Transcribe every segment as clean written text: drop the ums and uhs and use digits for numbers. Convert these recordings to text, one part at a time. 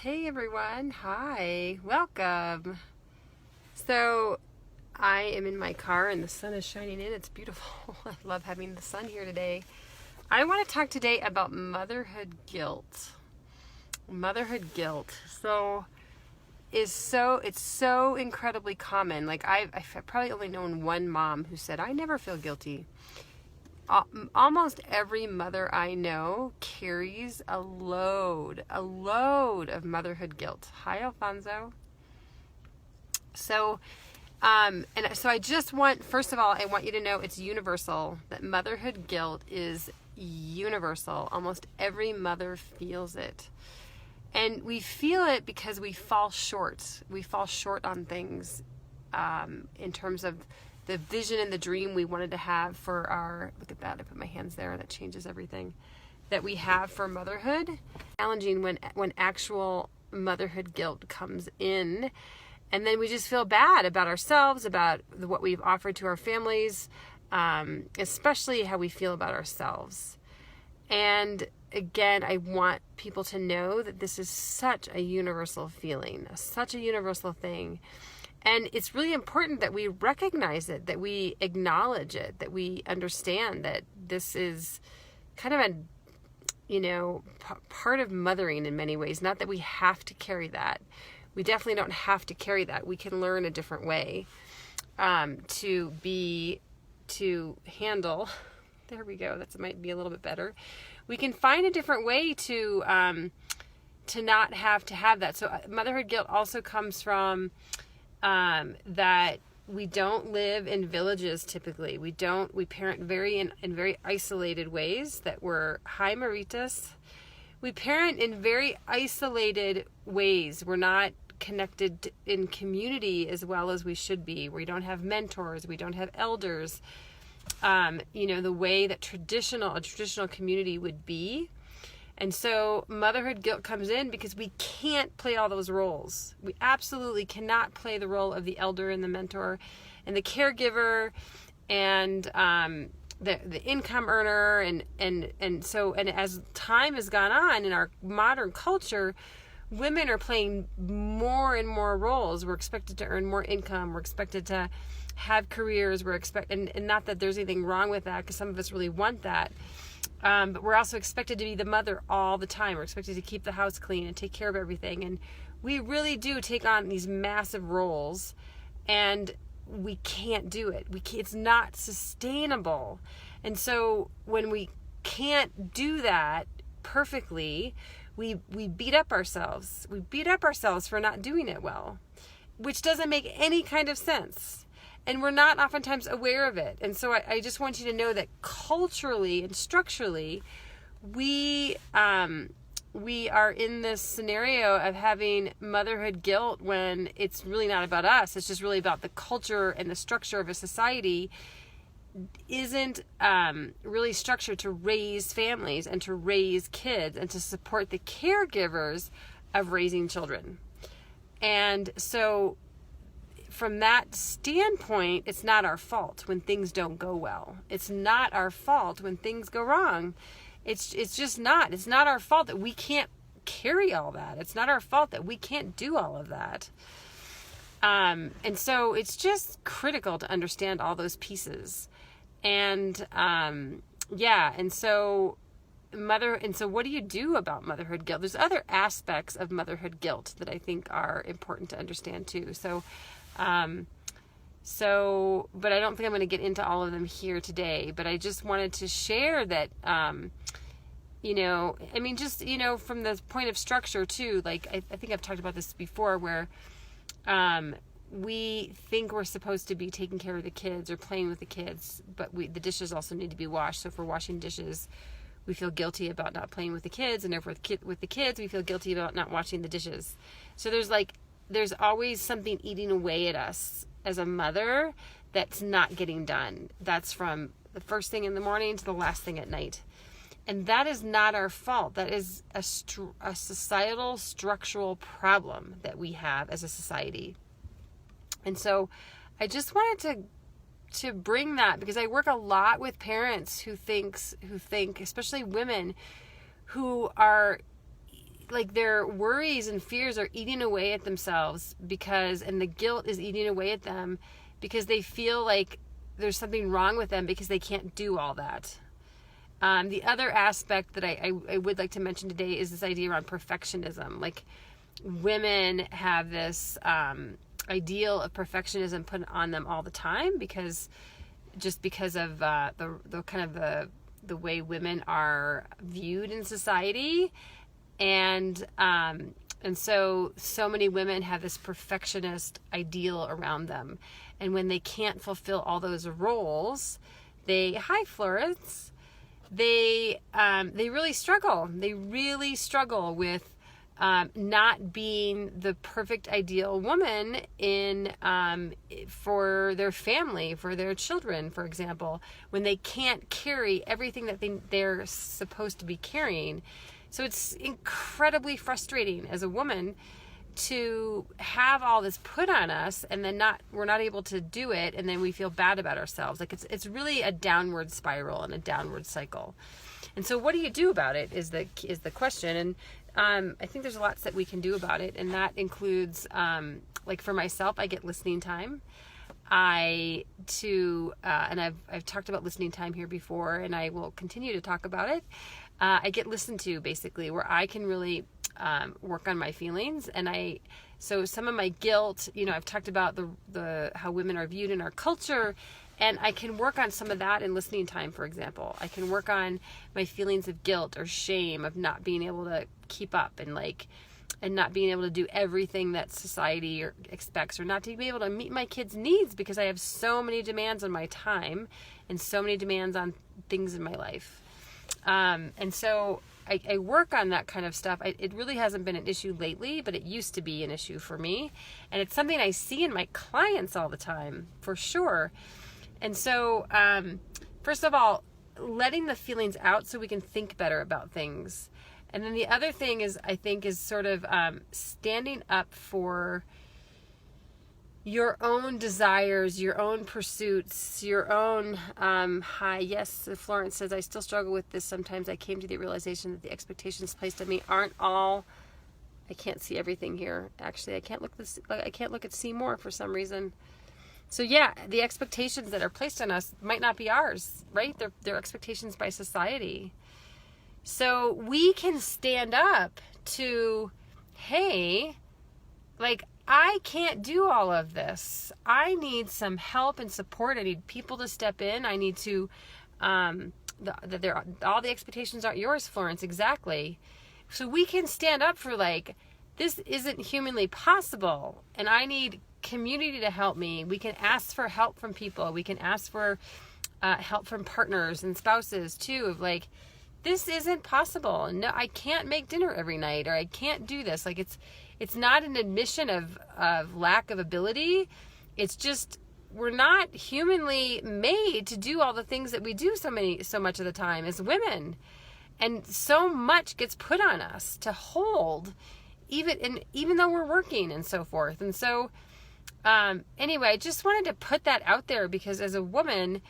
Hey everyone, hi, welcome. So I am in my car and the sun is shining in. It's beautiful. I love having the sun here today. I want to talk today about motherhood guilt. Motherhood guilt. It's so incredibly common. Like I've probably only known one mom who said, I never feel guilty. Almost every mother I know carries a load of motherhood guilt. Hi, Alfonso. So I just want, first of all, I want you to know it's universal, that motherhood guilt is universal. Almost every mother feels it. And we feel it because we fall short. We fall short on things in terms of the vision and the dream we wanted to have for our, look at that, I put my hands there, that changes everything, that we have for motherhood. Challenging when actual motherhood guilt comes in, and then we just feel bad about ourselves, about what we've offered to our families, especially how we feel about ourselves. And again, I want people to know that this is such a universal feeling, such a universal thing. And it's really important that we recognize it, that we acknowledge it, that we understand that this is kind of part of mothering in many ways. Not that we have to carry that. We definitely don't have to carry that. We can learn a different way to handle. There we go. That might be a little bit better. We can find a different way to not have to have that. So motherhood guilt also comes from that we don't live in villages typically. We parent in very isolated ways that we're, hi Maritas. We parent in very isolated ways. We're not connected in community as well as we should be. We don't have mentors. We don't have elders. The way that a traditional community would be. And so motherhood guilt comes in because we can't play all those roles. We absolutely cannot play the role of the elder and the mentor and the caregiver and the income earner. And as time has gone on in our modern culture, women are playing more and more roles. We're expected to earn more income. We're expected to have careers. And not that there's anything wrong with that, because some of us really want that. But we're also expected to be the mother all the time. We're expected to keep the house clean and take care of everything. And we really do take on these massive roles, and we can't do it. It's not sustainable. And so when we can't do that perfectly, we beat up ourselves. We beat up ourselves for not doing it well, which doesn't make any kind of sense. And we're not oftentimes aware of it. And so I just want you to know that culturally and structurally, we are in this scenario of having motherhood guilt when it's really not about us. It's just really about the culture and the structure of a society isn't really structured to raise families and to raise kids and to support the caregivers of raising children. And so from that standpoint, it's not our fault when things don't go well. It's not our fault when things go wrong. It's just not. It's not our fault that we can't carry all that. It's not our fault that we can't do all of that. And so it's just critical to understand all those pieces. And so what do you do about motherhood guilt? There's other aspects of motherhood guilt that I think are important to understand too. But I don't think I'm going to get into all of them here today, but I just wanted to share that, from the point of structure too, like I think I've talked about this before, where, we think we're supposed to be taking care of the kids or playing with the kids, but the dishes also need to be washed. So if we're washing dishes, we feel guilty about not playing with the kids, and therefore with the kids, we feel guilty about not washing the dishes. So there's always something eating away at us as a mother that's not getting done. That's from the first thing in the morning to the last thing at night. And that is not our fault. That is a societal structural problem that we have as a society. And so I just wanted to bring that, because I work a lot with parents who think, especially women, who are like their worries and fears are eating away at themselves and the guilt is eating away at them because they feel like there's something wrong with them because they can't do all that. The other aspect that I would like to mention today is this idea around perfectionism. Like, women have this ideal of perfectionism put on them all the time because of the kind of the way women are viewed in society, and so many women have this perfectionist ideal around them, and when they can't fulfill all those roles, hi Florence, they really struggle. They really struggle with not being the perfect ideal woman for their family, for their children, for example, when they can't carry everything that they're supposed to be carrying. So it's incredibly frustrating as a woman to have all this put on us, and then we're not able to do it, and then we feel bad about ourselves. Like, it's really a downward spiral and a downward cycle. And so what do you do about it is the question. And I think there's lots that we can do about it, and that includes like for myself, I get listening time. And I've talked about listening time here before, and I will continue to talk about it. I get listened to, basically, where I can really work on my feelings. And so some of my guilt, I've talked about the how women are viewed in our culture, and I can work on some of that in listening time, for example. I can work on my feelings of guilt or shame of not being able to keep up and not being able to do everything that society expects, or not to be able to meet my kids' needs because I have so many demands on my time and so many demands on things in my life. And so I work on that kind of stuff. It really hasn't been an issue lately, but it used to be an issue for me. And it's something I see in my clients all the time, for sure. And so, first of all, letting the feelings out so we can think better about things. And then the other thing is sort of standing up for your own desires, your own pursuits, your own yes, Florence says, I still struggle with this. Sometimes I came to the realization that the expectations placed on me aren't all. I can't see everything here. Actually, I can't look at see more for some reason. So yeah, the expectations that are placed on us might not be ours, right? They're expectations by society. So we can stand up to, hey, like, I can't do all of this. I need some help and support. I need people to step in. I need to, all the expectations aren't yours, Florence, exactly. So we can stand up for, like, this isn't humanly possible, and I need community to help me. We can ask for help from people. We can ask for help from partners and spouses too, of like, this isn't possible. No, I can't make dinner every night, or I can't do this. Like, it's not an admission of lack of ability. It's just, we're not humanly made to do all the things that we do so much of the time as women. And so much gets put on us to hold, even though we're working and so forth. And so, anyway, I just wanted to put that out there because as a woman,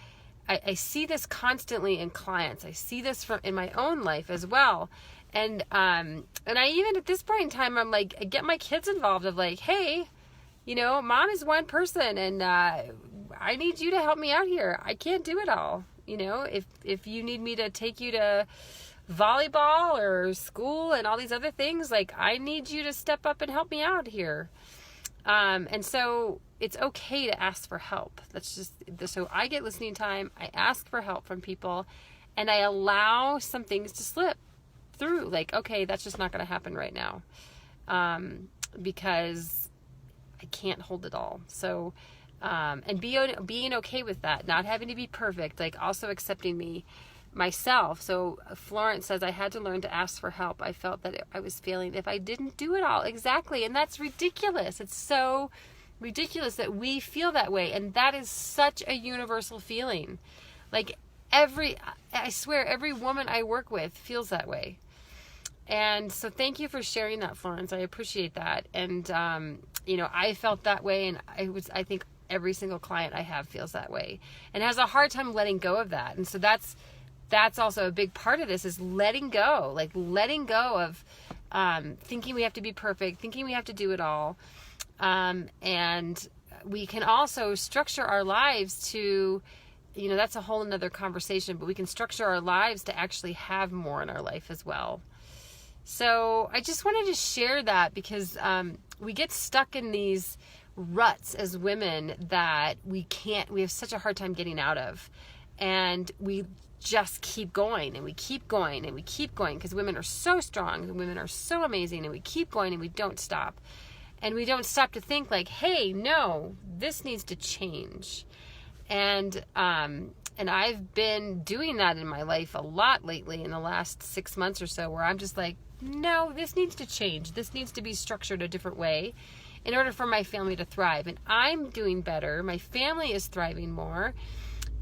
I see this constantly in clients. I see this in my own life as well. And I even at this point in time, I'm like, I get my kids involved of like, hey, mom is one person, and I need you to help me out here. I can't do it all. If you need me to take you to volleyball or school and all these other things, like, I need you to step up and help me out here. And so it's okay to ask for help. So I get listening time. I ask for help from people, and I allow some things to slip through. Like, okay, that's just not going to happen right now. Because I can't hold it all. So, and being okay with that, not having to be perfect, like also accepting myself. So Florence says, I had to learn to ask for help. I felt that I was failing if I didn't do it all. Exactly. And that's ridiculous. It's so ridiculous that we feel that way. And that is such a universal feeling. Like, I swear every woman I work with feels that way. And so thank you for sharing that, Florence. I appreciate that. And, I felt that way. And I think every single client I have feels that way and has a hard time letting go of that. And so that's also a big part of this, is letting go of thinking we have to be perfect, thinking we have to do it all. And we can also structure our lives to, that's a whole another conversation, but we can structure our lives to actually have more in our life as well. So I just wanted to share that because we get stuck in these ruts as women that we have such a hard time getting out of. And we just keep going and we keep going and we keep going because women are so strong and women are so amazing, and we keep going and we don't stop. And we don't stop to think like, hey, no, this needs to change. And I've been doing that in my life a lot lately in the last 6 months or so, where I'm just like, no, this needs to change. This needs to be structured a different way in order for my family to thrive. And I'm doing better. My family is thriving more.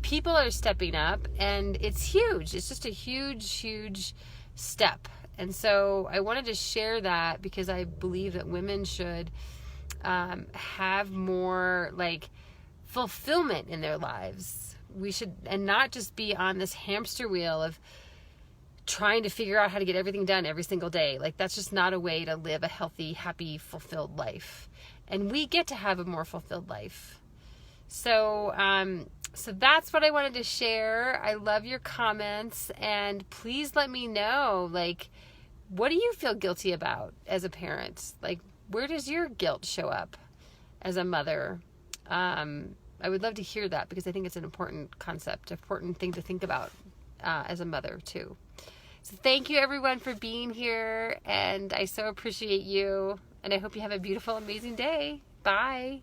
People are stepping up, and it's huge. It's just a huge, huge step. And so I wanted to share that because I believe that women should have more like fulfillment in their lives. We should, and not just be on this hamster wheel of trying to figure out how to get everything done every single day. Like, that's just not a way to live a healthy, happy, fulfilled life. And we get to have a more fulfilled life. So, so that's what I wanted to share. I love your comments, and please let me know, like, what do you feel guilty about as a parent? Like, where does your guilt show up as a mother? I would love to hear that because I think it's an important concept, important thing to think about as a mother too. So thank you everyone for being here, and I so appreciate you, and I hope you have a beautiful, amazing day. Bye.